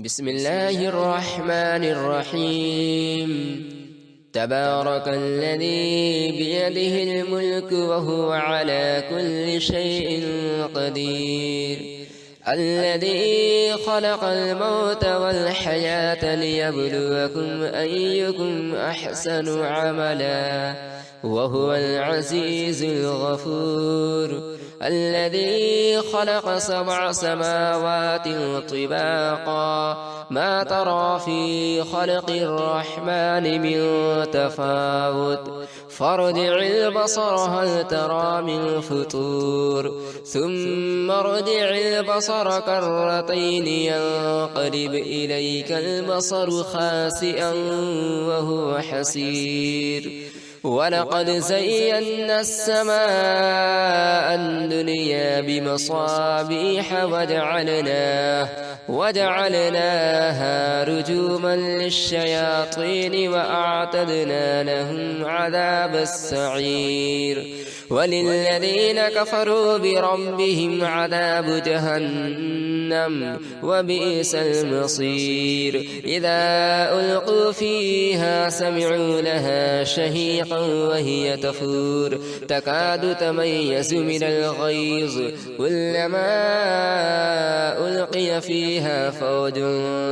بسم الله الرحمن الرحيم. تبارك الذي بيده الملك وهو على كل شيء قدير، الذي خلق الموت والحياة ليبلوكم أيكم أحسن عملا وهو العزيز الغفور، الذي خلق 7 سماوات طباقا ما ترى في خلق الرحمن من تفاوت فارجع البصر هل ترى من فطور ثم ارجع البصر كرتين ينقلب إليك البصر خاسئا وهو حسير. ولقد زينا السماء الدنيا بمصابيح وجعلناها رجوما للشياطين وأعتدنا لهم عذاب السعير. وللذين كفروا بربهم عذاب جهنم وبئس المصير. إذا ألقوا فيها سمعوا لها شهيقا وهي تفور تكاد تميز من الغيظ كلما ألقي فيها فوج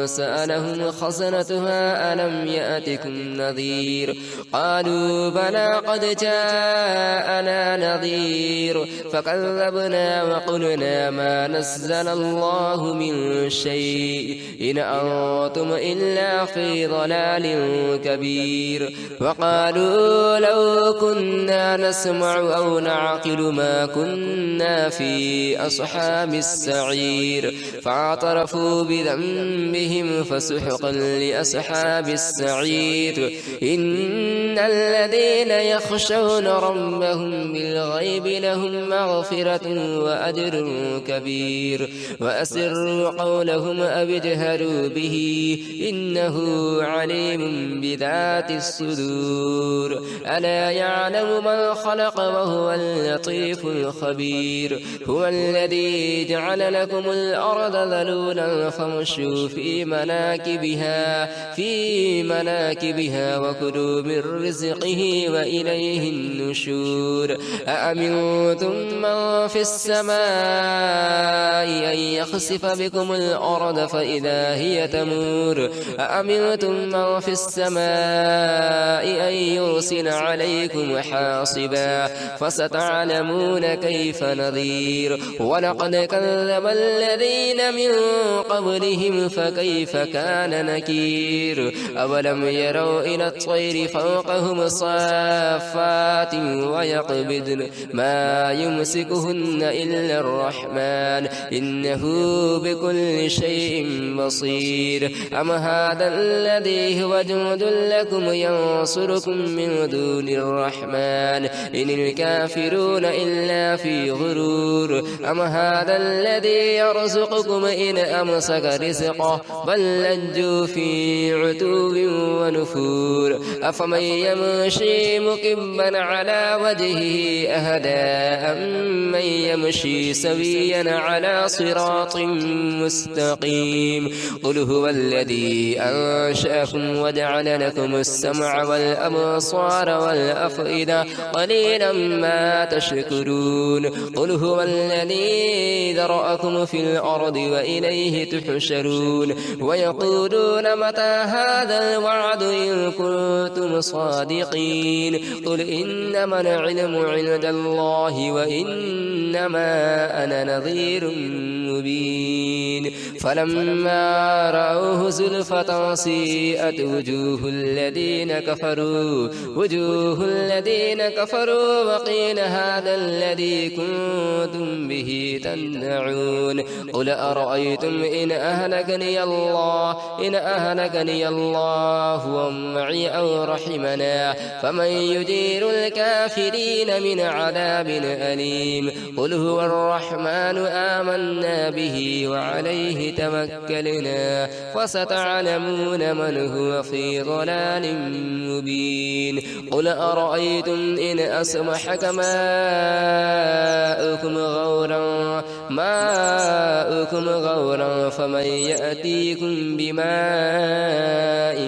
سألهم خزنتها ألم يأتكم نذير قالوا بلى قد جاءنا نذير فكذبنا وقلنا ما نزل الله من شيء إن أنتم إلا في ضلال كبير. وقالوا لو كنا نسمع أو نعقل ما كنا في أصحاب السعير فاعترفوا بذنبهم فسحقا لأصحاب السعير. إن الذين يخشون ربهم بالغيب لهم مغفرة وأجر كبير. وأسروا قولهم أو اجهروا به إنه عليم بذات الصدور. ألا يعلم من خلق وهو اللطيف الخبير. هو الذي جعل لكم الأرض ذلولا فامشوا في مناكبها وكلوا من رزقه وإليه النشور. أأمنتم من في السماء أن يخسف بكم الأرض فإذا هي تمور أأمنتم من في السماء أن يرسل عليكم حاصبا فستعلمون كيف نذير. ولقد كذب الذين من قبلهم فكيف كان نكير. أولم يروا إلى الطير فوقهم صافات ويقبضن ما يمسكهن إلا الرحمن إنه بكل شيء بصير. أم هذا الذي هو جند لكم ينصركم من دون الرحمن إن الكافرون إلا في غرور. أم هذا الذي يرزقكم إن أمسك رزقه بل لجوا في عتو ونفور. أفمن يمشي مكبا على وجهه أهدى أمن يمشي سويا على صراط مستقيم. قل هو الذي أنشأكم وجعل لكم السمع والأبصار والأفئدة قليلا ما تشكرون. قل هو الذي ذرأكم في الأرض وإليه تحشرون. ويقولون متى هذا الوعد إن كنتم صادقين. قل إنما العلم عند الله وإنما أنا نذير مبين. فلما رأوه زلفة سيئت وجوه الذين كفروا وقيل هذا الذي كنتم به تدعون. قل أرأيتم إن أهلكني الله ومعي أو رحمنا فمن يجير الكافرين من عذاب أليم. قل هو الرحمن آمنا به وعليه توكلنا فستعلمون من هو في ضلال مبين قل أرأيتم إن أصبح ماؤكم غورا فمن يأتيكم بماء